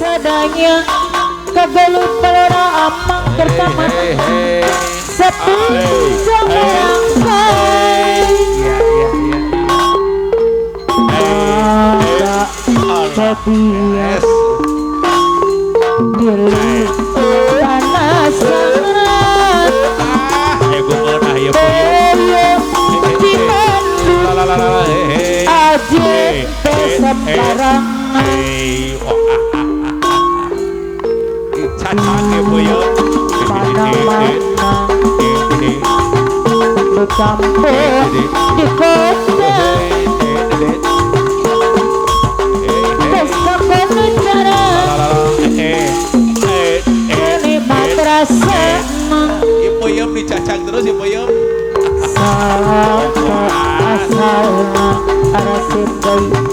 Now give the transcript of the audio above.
sadanya kegelut pelera amang pertama sepi semangkai ada kebias diri panasan ayo gungun ayo Ajin sembarang cacang ya boyo mana-mana bercampur di kota pesta penjara menikmat rasa ibu yum dicacang terus ibu yum sampai asalnya arasin